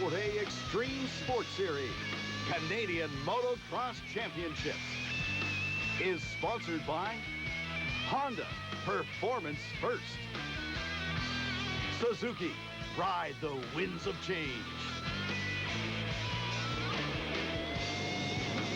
Export A Extreme Sports Series, Canadian Motocross Championships, is sponsored by Honda, Performance First. Suzuki, ride the winds of change.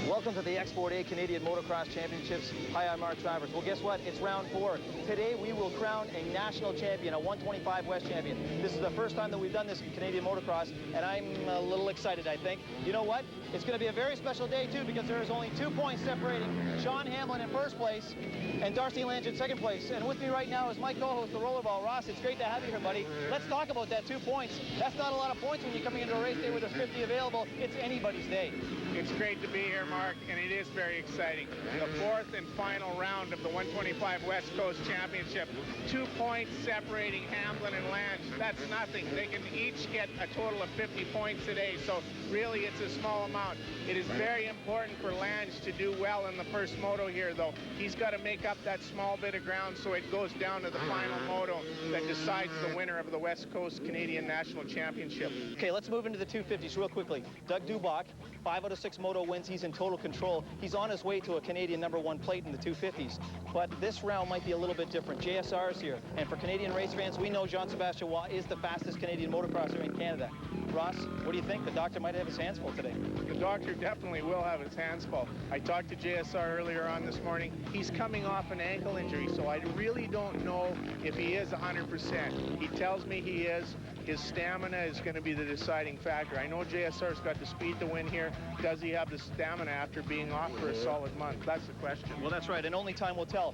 Welcome to the Export A Canadian Motocross Championships. Hi, I'm Mark Travers. Well, guess what? It's round 4. Today, we will crown a national champion, a 125 West champion. This is the first time that we've done this in Canadian motocross, and I'm a little excited, I think. You know what? It's going to be a very special day, too, because there is only 2 points separating Sean Hamlin in first place and Darcy Lange in second place. And with me right now is my co-host, the Rollerball. Ross, it's great to have you here, buddy. Let's talk about that 2 points. That's not a lot of points when you're coming into a race day where there's 50 available. It's anybody's day. It's great to be here, Mark, and it is very exciting. The 4th and final round of the 125 West Coast Championship. 2 points separating Hamlin and Lange. That's nothing. They can each get a total of 50 points today, so really it's a small amount. It is very important for Lange to do well in the first moto here, though. He's got to make up that small bit of ground so it goes down to the final moto that decides the winner of the West Coast Canadian National Championship. Okay, let's move into the 250s real quickly. Doug Dubach, 5 out of 6 moto wins. He's in total control. He's on his way to a Canadian #1 plate in the 250s. But this round might be a little bit different. JSR is here. And for Canadian race fans, we know Jean-Sébastien Waugh is the fastest Canadian motocrosser in Canada. Ross, what do you think? The doctor might have his hands full today. The doctor definitely will have his hands full. I talked to JSR earlier on this morning. He's coming off an ankle injury, so I really don't know if he is 100%. He tells me he is. His stamina is going to be the deciding factor. I know JSR's got the speed to win here. Does he have the stamina after being off for a solid month? That's the question. Well, that's right, and only time will tell.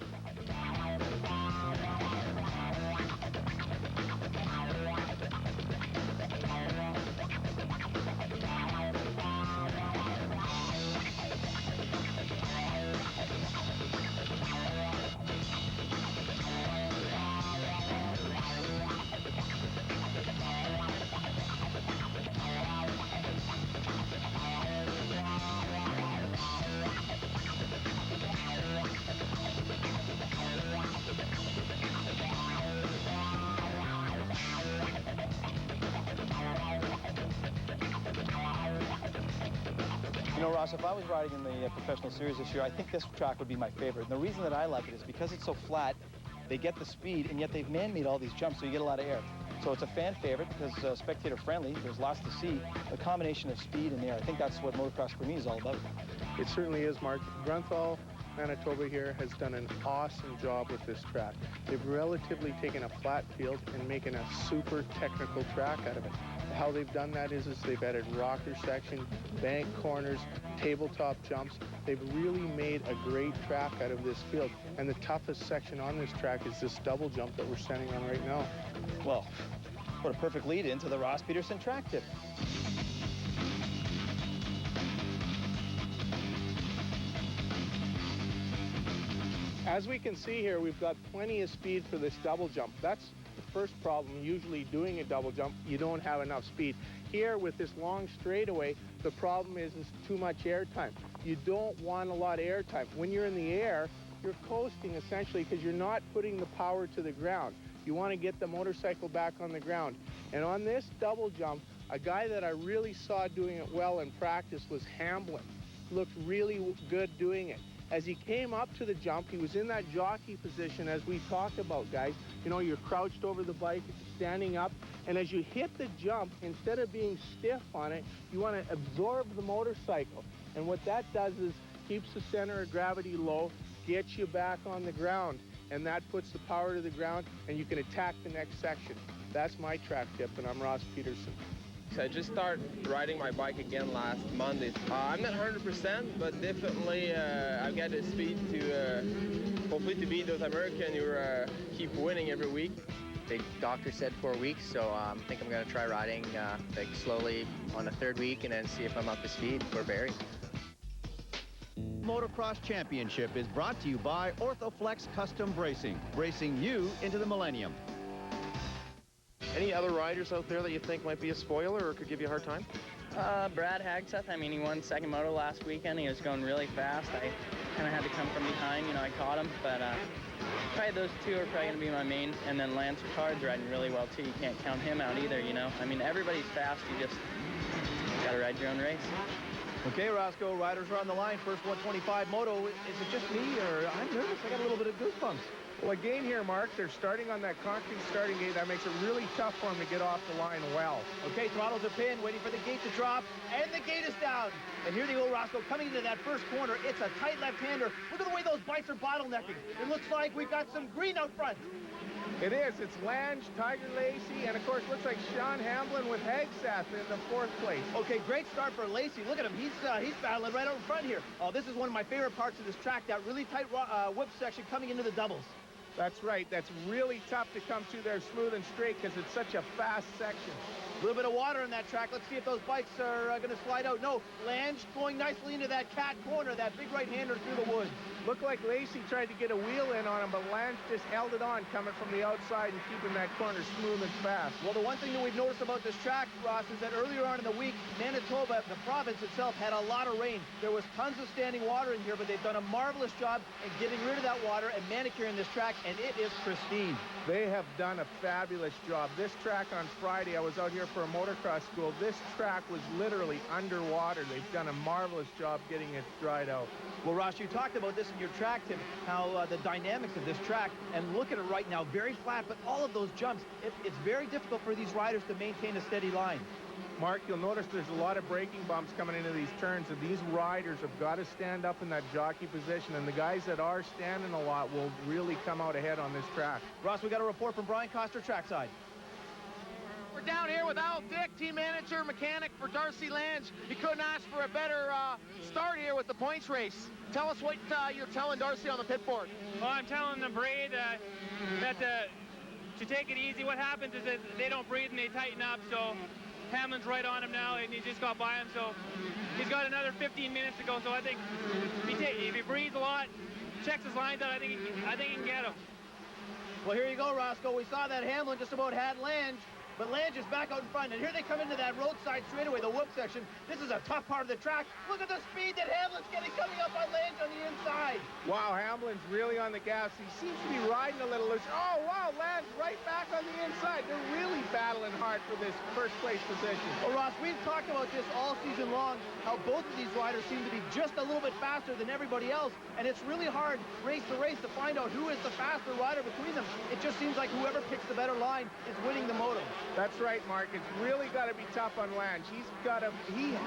You know, Ross, if I was riding in the professional series this year, I think this track would be my favorite. And the reason that I like it is because it's so flat, they get the speed, and yet they've man-made all these jumps, so you get a lot of air. So it's a fan favorite because spectator-friendly. There's lots to see. A combination of speed and air. I think that's what motocross for me is all about. It certainly is, Mark. Grunthal, Manitoba here has done an awesome job with this track. They've relatively taken a flat field and making a super technical track out of it. How they've done that is they've added rocker section, bank corners, tabletop jumps. They've really made a great track out of this field. And the toughest section on this track is this double jump that we're standing on right now. Well, what a perfect lead into the Ross Peterson track tip. As we can see here, we've got plenty of speed for this double jump. That's the first problem. Usually doing a double jump, you don't have enough speed. Here with this long straightaway, the problem is too much air time. You don't want a lot of air time. When you're in the air, you're coasting essentially because you're not putting the power to the ground. You want to get the motorcycle back on the ground. And on this double jump, a guy that I really saw doing it well in practice was Hamlin. Looked really good doing it. As he came up to the jump, he was in that jockey position as we talked about, guys. You know, you're crouched over the bike, standing up, and as you hit the jump, instead of being stiff on it, you want to absorb the motorcycle. And what that does is keeps the center of gravity low, gets you back on the ground, and that puts the power to the ground, and you can attack the next section. That's my track tip, and I'm Ross Peterson. I just started riding my bike again last Monday. I'm not 100%, but definitely I've got the speed to hopefully to beat those Americans who keep winning every week. The doctor said 4 weeks, so I think I'm going to try riding like slowly on the 3rd week and then see if I'm up to speed for Barry. Motocross Championship is brought to you by Orthoflex Custom Bracing, bracing you into the millennium. Any other riders out there that you think might be a spoiler or could give you a hard time? Brad Hagseth. I mean, he won second moto last weekend. He was going really fast. I kind of had to come from behind. You know, I caught him. But probably those two are probably going to be my main. And then Lance Ricard's riding really well, too. You can't count him out either, you know. I mean, everybody's fast. You just got to ride your own race. Okay, Roscoe, riders are on the line. First 125 moto. Is it just me, or I'm nervous? I got a little bit of goosebumps. Well, again here, Mark, they're starting on that concrete starting gate. That makes it really tough for them to get off the line well. Okay, throttles are pinned, waiting for the gate to drop, and the gate is down. And here they go, Roscoe, coming into that first corner. It's a tight left-hander. Look at the way those bikes are bottlenecking. It looks like we've got some green out front. It is. It's Lange, Tiger Lacey, and of course, looks like Sean Hamblin with Hagseth in the 4th place. Okay, great start for Lacey. Look at him. He's battling right out in front here. Oh, this is one of my favorite parts of this track, that really tight whip section coming into the doubles. That's right. That's really tough to come to there smooth and straight because it's such a fast section. A little bit of water in that track. Let's see if those bikes are going to slide out. No, Lange going nicely into that cat corner, that big right-hander through the woods. Looked like Lacey tried to get a wheel in on him, but Lange just held it on coming from the outside and keeping that corner smooth and fast. Well, the one thing that we've noticed about this track, Ross, is that earlier on in the week, Manitoba, the province itself, had a lot of rain. There was tons of standing water in here, but they've done a marvelous job in getting rid of that water and manicuring this track, and it is pristine. They have done a fabulous job. This track on Friday, I was out here for a motocross school. This track was literally underwater. They've done a marvelous job getting it dried out. Well, Ross, you talked about this in your track tip, how the dynamics of this track, and look at it right now, very flat, but all of those jumps, it's very difficult for these riders to maintain a steady line. Mark, you'll notice there's a lot of braking bumps coming into these turns, and these riders have got to stand up in that jockey position, and the guys that are standing a lot will really come out ahead on this track. Ross, we got a report from Brian Coster, trackside. We're down here with Al Dick, team manager, mechanic for Darcy Lange. You couldn't ask for a better start here with the points race. Tell us what you're telling Darcy on the pit board. Well, I'm telling the braid that to take it easy. What happens is that they don't breathe and they tighten up, so Hamlin's right on him now, and he just got by him, so he's got another 15 minutes to go. So I think if he breathes a lot, checks his lines out, I think he can get him. Well, here you go, Roscoe. We saw that Hamlin just about had Lange, but Lange is back out in front, and here they come into that roadside straightaway, the whoop section. This is a tough part of the track. Look at the speed that Hamlin's getting coming up on Lange on the inside. Wow, Hamlin's really on the gas. He seems to be riding a little loose. Oh, wow, Lange right back on the inside. They're really battling hard for this first place position. Well, Ross, we've talked about this all season long, how both of these riders seem to be just a little bit faster than everybody else, and it's really hard race to race to find out who is the faster rider between them. It just seems like whoever picks the better line is winning the moto. That's right, Mark. It's really got to be tough on Lange. He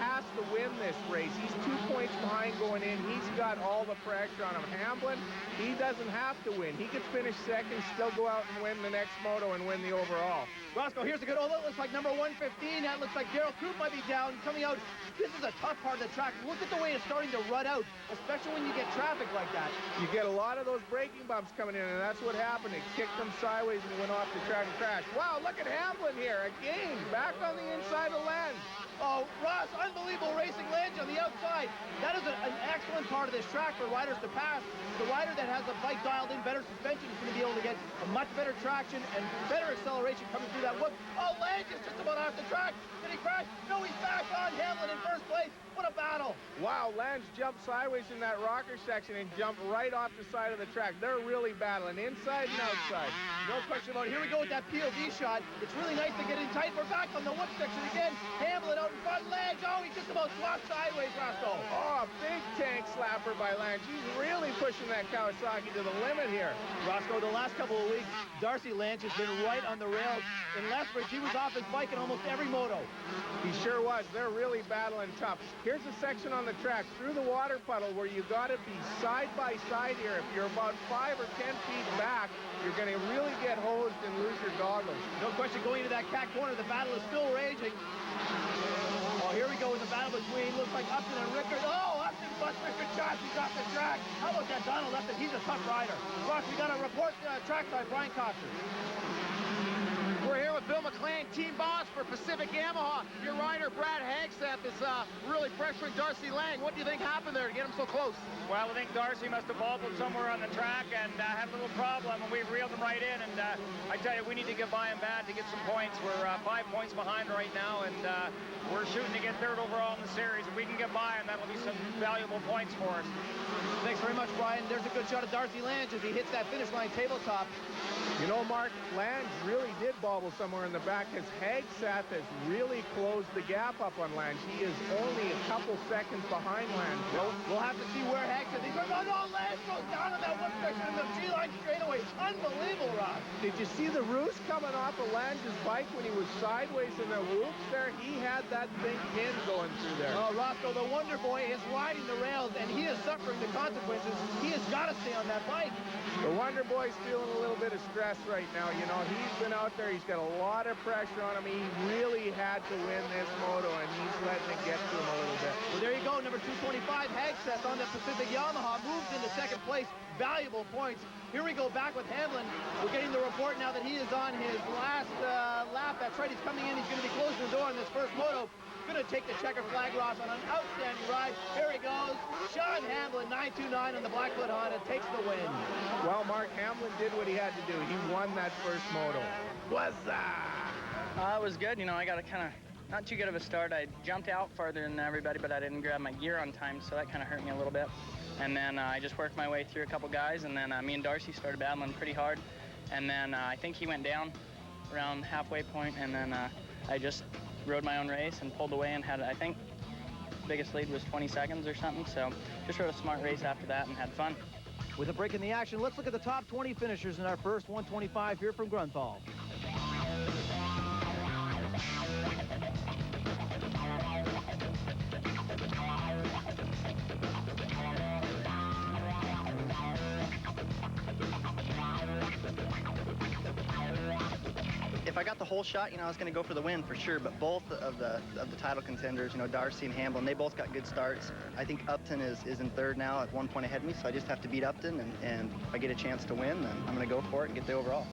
has to win this race. He's 2 points behind going in. He's got all the pressure on him. Hamlin, he doesn't have to win. He could finish second, still go out and win the next moto and win the overall. Roscoe, here's a good, that looks like number 115. That looks like Daryl Coop might be down, coming out. This is a tough part of the track. Look at the way it's starting to rut out, especially when you get traffic like that. You get a lot of those braking bumps coming in, and that's what happened. It kicked him sideways and he went off the track and crashed. Wow, look at Hamlin here. Again, back on the inside of Lange. Oh, Ross, unbelievable racing. Lange on the outside. That is an excellent part of this track for riders to pass. The rider that has the bike dialed in, better suspension, is going to be able to get a much better traction and better acceleration coming through that whoop. Oh, Lange is just about off the track. Did he crash? No, he's back on. Hamlin in first place. What a battle. Wow, Lange jumped sideways in that rocker section and jumped right off the side of the track. They're really battling inside and outside. No question about it. Here we go with that POV shot. It's really nice to get in tight. We're back on the whoop section again. Hamlin out in front. Lange, oh, he just about swapped sideways, Roscoe. Oh, big tank slapper by Lange. He's really pushing that Kawasaki to the limit here. Roscoe, the last couple of weeks, Darcy Lange has been right on the rails. In Lethbridge, he was off his bike in almost every moto. He sure was. They're really battling tough. Here's a section on the track through the water puddle where you got to be side by side here. If you're about 5 or 10 feet back, you're going to really get hosed and lose your goggles. No question, going into that cat corner, the battle is still raging. Oh, here we go with the battle between, looks like Upton and Rickard. Oh, Upton bust Rickard shots. He's off the track. How about that Donald Upton? He's a tough rider. Ross, we got a report trackside, Brian Coster. We're here with Bill McLean, team boss for Pacific Yamaha. Your rider, Brad Hagseth, is really pressuring Darcy Lange. What do you think happened there to get him so close? Well, I think Darcy must have bobbled somewhere on the track and had a little problem, and we reeled him right in. And I tell you, we need to get by him bad to get some points. We're 5 points behind right now, and we're shooting to get third overall in the series. If we can get by him, that'll be some valuable points for us. Thanks very much, Brian. There's a good shot of Darcy Lange as he hits that finish line tabletop. You know, Mark, Lange really did bobble somewhere in the back because Hagseth has really closed the gap up on Lange. He is only a couple seconds behind Lange. We'll have to see where Hagseth is. No, Lange goes down on that one section in the G-line straightaway. Unbelievable, Rob. Did you see the roost coming off of Lange's bike when he was sideways in the whoops there? He had that thing pinned going through there. Oh, Roscoe, the Wonder Boy is riding the rails, and he is suffering the consequences. He has got to stay on that bike. The Wonder Boy's feeling a little bit of stress right now. You know, he's been out there. He's got a lot of pressure on him. He really had to win this moto, and he's letting it get to him a little bit. Well, there you go. Number 225, Hagseth on the Pacific Yamaha, moves into second place. Valuable points. Here we go back with Hamlin. We're getting the report now that he is on his last lap. That's right. He's coming in. He's going to be closing the door on this first moto. Going to take the checker flag, Ross, on an outstanding ride. Here he goes. Sean Hamlin, 929 on the Blackfoot Honda, takes the win. Well, Mark, Hamlin did what he had to do. He won that first moto. What's that? It was good. You know, I got a kind of not too good of a start. I jumped out farther than everybody, but I didn't grab my gear on time, so that kind of hurt me a little bit. And then I just worked my way through a couple guys, and then me and Darcy started battling pretty hard. And then I think he went down around halfway point, and then I just rode my own race and pulled away and had, I think, biggest lead was 20 seconds or something. So just rode a smart race after that and had fun. With a break in the action, let's look at the top 20 finishers in our first 125 here from Grunthal. If I got the whole shot, you know, I was going to go for the win for sure, but both of the title contenders, you know, Darcy and Hamlin, they both got good starts. I think Upton is in third now at 1 point ahead of me, so I just have to beat Upton, and if I get a chance to win, then I'm going to go for it and get the overall.